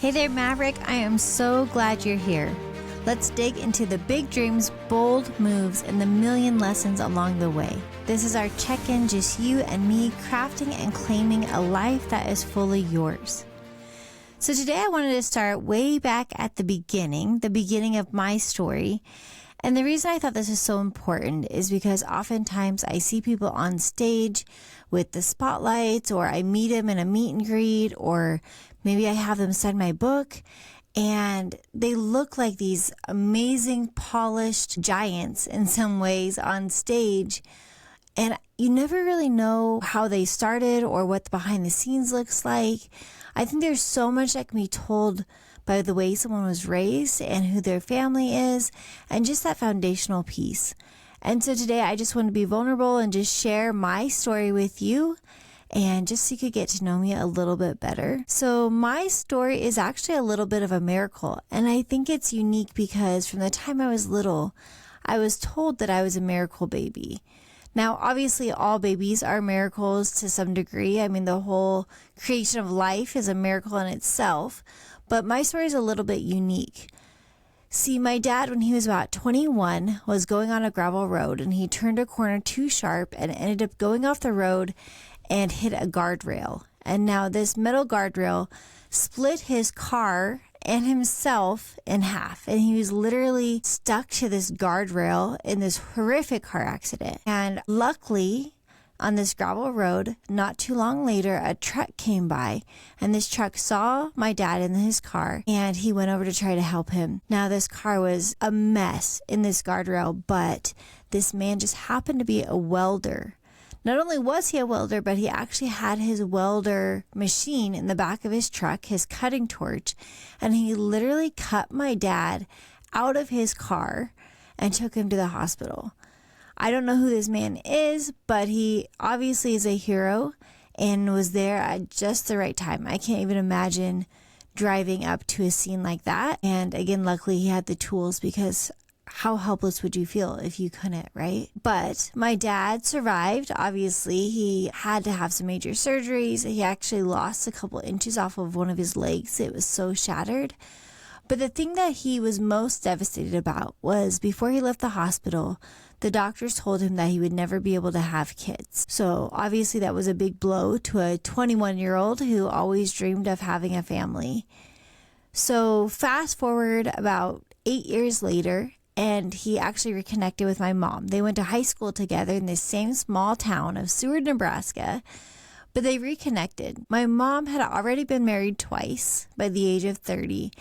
Hey there, Maverick. I am so glad you're here. Let's dig into the big dreams, bold moves, and the million lessons along the way. This is our check-in, just you and me, crafting and claiming a life that is fully yours. So today I wanted to start way back at the beginning of my story. And the reason I thought this is so important is because oftentimes I see people on stage with the spotlights, or I meet them in a meet and greet, or maybe I have them sign my book, and they look like these amazing polished giants in some ways on stage. And you never really know how they started or what the behind the scenes looks like. I think there's so much that can be told by the way someone was raised and who their family is, and just that foundational piece. And so today I just want to be vulnerable and just share my story with you, and just so you could get to know me a little bit better. So my story is actually a little bit of a miracle, and I think it's unique because from the time I was little, I was told that I was a miracle baby. Now, obviously, all babies are miracles to some degree. I mean, the whole creation of life is a miracle in itself, but my story is a little bit unique. See, my dad, when he was about 21, was going on a gravel road, and he turned a corner too sharp and ended up going off the road and hit a guardrail. And now this metal guardrail split his car and himself in half. And he was literally stuck to this guardrail in this horrific car accident. And luckily, on this gravel road, not too long later, a truck came by, and this truck saw my dad in his car, and he went over to try to help him. Now, this car was a mess in this guardrail, but this man just happened to be a welder. Not only was he a welder, but he actually had his welder machine in the back of his truck, his cutting torch, and he literally cut my dad out of his car and took him to the hospital. I don't know who this man is, but he obviously is a hero and was there at just the right time. I can't even imagine driving up to a scene like that. And again, luckily he had the tools, because how helpless would you feel if you couldn't, right? But my dad survived. Obviously, he had to have some major surgeries. He actually lost a couple inches off of one of his legs. It was so shattered. But the thing that he was most devastated about was before he left the hospital, the doctors told him that he would never be able to have kids. So obviously that was a big blow to a 21-year-old who always dreamed of having a family. So fast forward about 8 years later, and he actually reconnected with my mom. They went to high school together in this same small town of Seward, Nebraska, but they reconnected. My mom had already been married twice by the age of 30,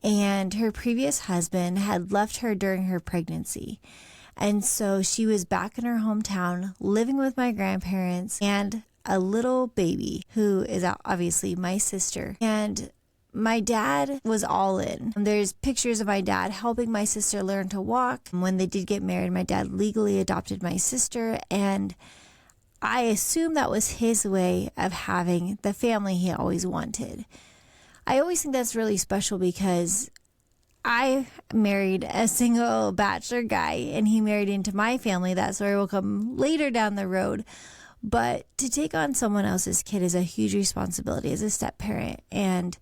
and her previous husband had left her during her pregnancy. And so she was back in her hometown living with my grandparents and a little baby who is obviously my sister. And my dad was all in. There's pictures of my dad helping my sister learn to walk. When they did get married, my dad legally adopted my sister, and I assume that was his way of having the family he always wanted. I always think that's really special because I married a single bachelor guy, and he married into my family. That story will come later down the road. But to take on someone else's kid is a huge responsibility as a step parent. And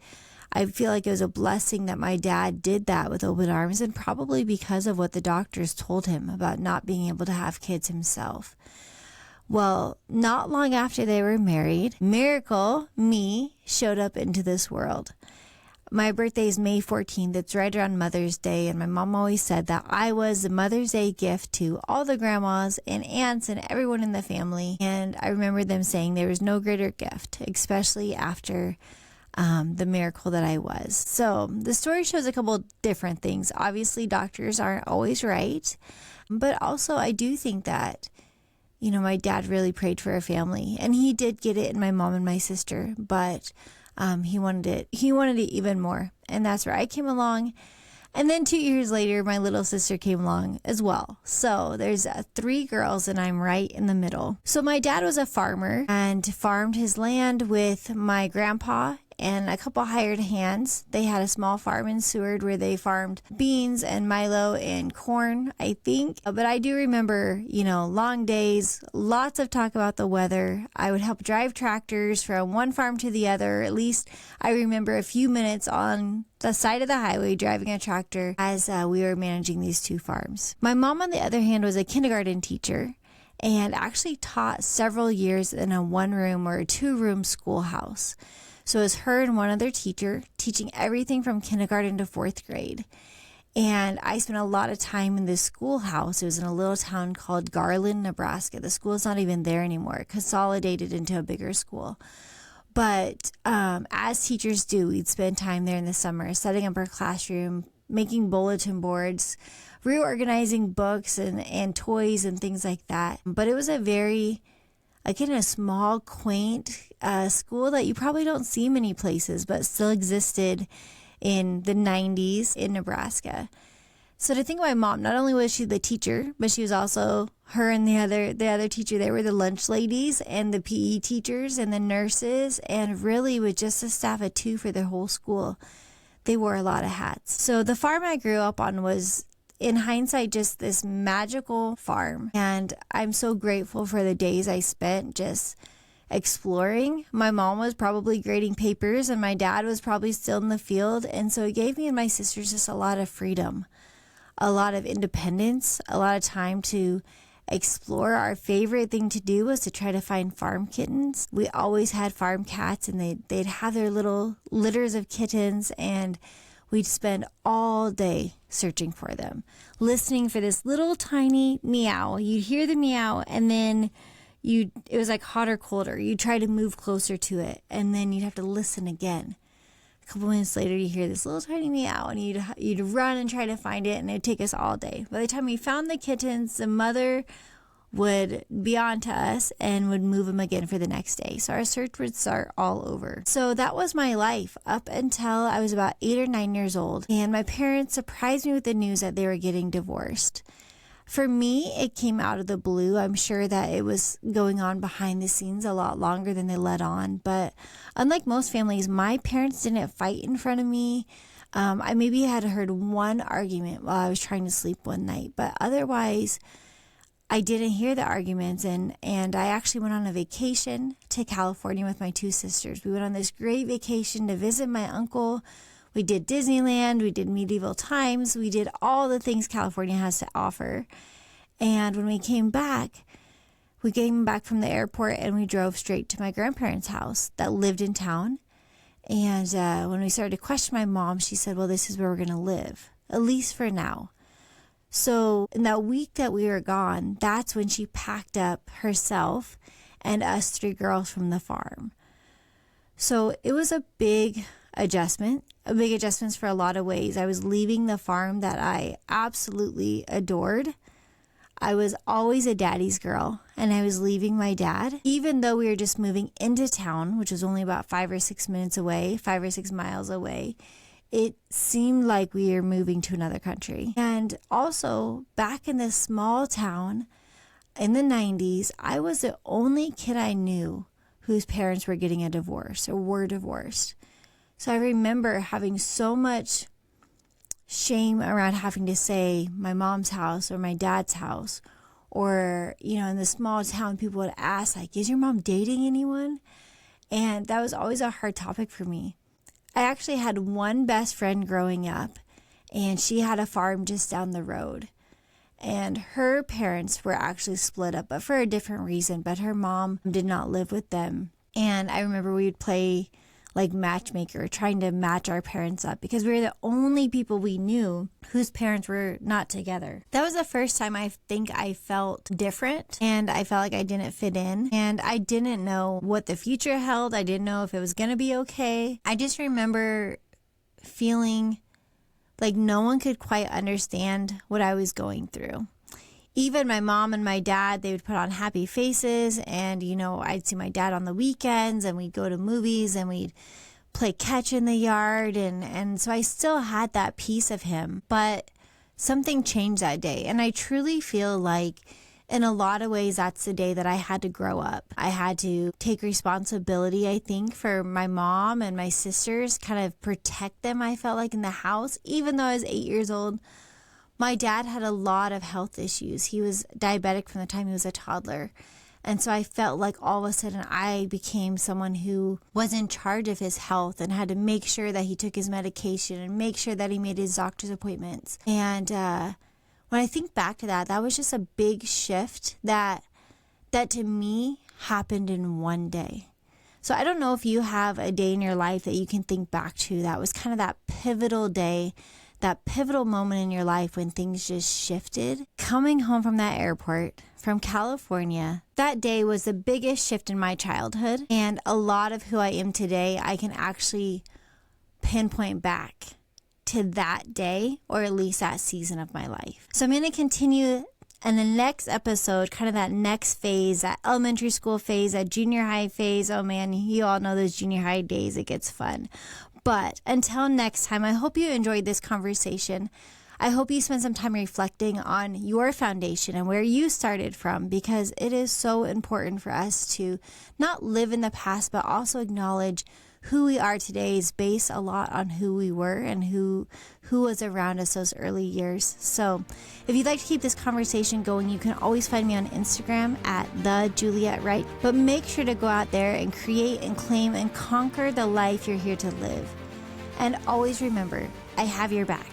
I feel like it was a blessing that my dad did that with open arms, and probably because of what the doctors told him about not being able to have kids himself. Well, not long after they were married, Miracle, me, showed up into this world. My birthday is May 14th. It's right around Mother's Day, and my mom always said that I was the Mother's Day gift to all the grandmas and aunts and everyone in the family. And I remember them saying there was no greater gift, especially after the miracle that I was. So the story shows a couple different things. Obviously, doctors aren't always right, but also I do think that, you know, my dad really prayed for a family, and he did get it in my mom and my sister, but he wanted it even more. And that's where I came along. And then 2 years later, my little sister came along as well. So there's 3 girls, and I'm right in the middle. So my dad was a farmer and farmed his land with my grandpa and a couple hired hands. They had a small farm in Seward where they farmed beans and milo and corn, I think. But I do remember, long days, lots of talk about the weather. I would help drive tractors from one farm to the other. At least I remember a few minutes on the side of the highway driving a tractor as we were managing these two farms. My mom, on the other hand, was a kindergarten teacher and actually taught several years in a 1-room or a 2-room schoolhouse. So it was her and one other teacher teaching everything from kindergarten to 4th grade. And I spent a lot of time in this schoolhouse. It was in a little town called Garland, Nebraska. The school's not even there anymore. It consolidated into a bigger school. But as teachers do, we'd spend time there in the summer, setting up our classroom, making bulletin boards, reorganizing books and toys and things like that. But it was a very, again, a small, quaint school that you probably don't see many places, but still existed in the 90s in Nebraska. So to think of my mom, not only was she the teacher, but she was also, her and the other teacher, they were the lunch ladies and the PE teachers and the nurses, and really with just a staff of 2 for the whole school. They wore a lot of hats. So the farm I grew up on was, in hindsight, just this magical farm. And I'm so grateful for the days I spent just exploring. My mom was probably grading papers and my dad was probably still in the field. And so it gave me and my sisters just a lot of freedom, a lot of independence, a lot of time to explore. Our favorite thing to do was to try to find farm kittens. We always had farm cats, and they'd have their little litters of kittens, and we'd spend all day searching for them, listening for this little tiny meow. You'd hear the meow, and then it was like hot or colder. You'd try to move closer to it, and then you'd have to listen again. A couple minutes later, you hear this little tiny meow, and you'd run and try to find it, and it'd take us all day. By the time we found the kittens, the mother would be on to us and would move them again for the next day. So our search would start all over. So that was my life up until I was about 8 or 9 years old, and my parents surprised me with the news that they were getting divorced. For me, it came out of the blue. I'm sure that it was going on behind the scenes a lot longer than they let on. But unlike most families, my parents didn't fight in front of me. I maybe had heard one argument while I was trying to sleep one night, but otherwise, I didn't hear the arguments. And I actually went on a vacation to California with my 2 sisters. We went on this great vacation to visit my uncle. We did Disneyland, we did medieval times, we did all the things California has to offer. And when we came back from the airport and we drove straight to my grandparents' house that lived in town. And when we started to question my mom, she said, well, this is where we're going to live, at least for now. So in that week that we were gone, that's when she packed up herself and us 3 girls from the farm. So it was a big adjustments for a lot of ways. I was leaving the farm that I absolutely adored. I was always a daddy's girl, and I was leaving my dad. Even though we were just moving into town, which was only about 5 or 6 minutes away, 5 or 6 miles away, it seemed like we were moving to another country. And also, back in this small town in the 90s, I was the only kid I knew whose parents were getting a divorce or were divorced. So I remember having so much shame around having to say my mom's house or my dad's house. Or, in the small town, people would ask, like, is your mom dating anyone? And that was always a hard topic for me. I actually had one best friend growing up, and she had a farm just down the road. And her parents were actually split up, but for a different reason. But her mom did not live with them. And I remember we would play like matchmaker, trying to match our parents up because we were the only people we knew whose parents were not together. That was the first time I think I felt different, and I felt like I didn't fit in, and I didn't know what the future held. I didn't know if it was going to be okay. I just remember feeling like no one could quite understand what I was going through. Even my mom and my dad, they would put on happy faces, and, I'd see my dad on the weekends, and we'd go to movies, and we'd play catch in the yard, and so I still had that piece of him, but something changed that day, and I truly feel like in a lot of ways, that's the day that I had to grow up. I had to take responsibility, I think, for my mom and my sisters, kind of protect them, I felt like, in the house. Even though I was 8 years old, my dad had a lot of health issues. He was diabetic from the time he was a toddler. And so I felt like all of a sudden I became someone who was in charge of his health and had to make sure that he took his medication and make sure that he made his doctor's appointments. And when I think back to that, that was just a big shift that to me happened in one day. So I don't know if you have a day in your life that you can think back to that was kind of that pivotal day, that pivotal moment in your life when things just shifted. Coming home from that airport from California, that day was the biggest shift in my childhood. And a lot of who I am today, I can actually pinpoint back to that day, or at least that season of my life. So I'm going to continue in the next episode, kind of that next phase, that elementary school phase, that junior high phase. Oh man, you all know those junior high days. It gets fun. But until next time, I hope you enjoyed this conversation. I hope you spent some time reflecting on your foundation and where you started from, because it is so important for us to not live in the past, but also acknowledge who we are today is based a lot on who we were and who was around us those early years. So if you'd like to keep this conversation going, you can always find me on Instagram at the Juliet Wright. But make sure to go out there and create and claim and conquer the life you're here to live. And always remember, I have your back.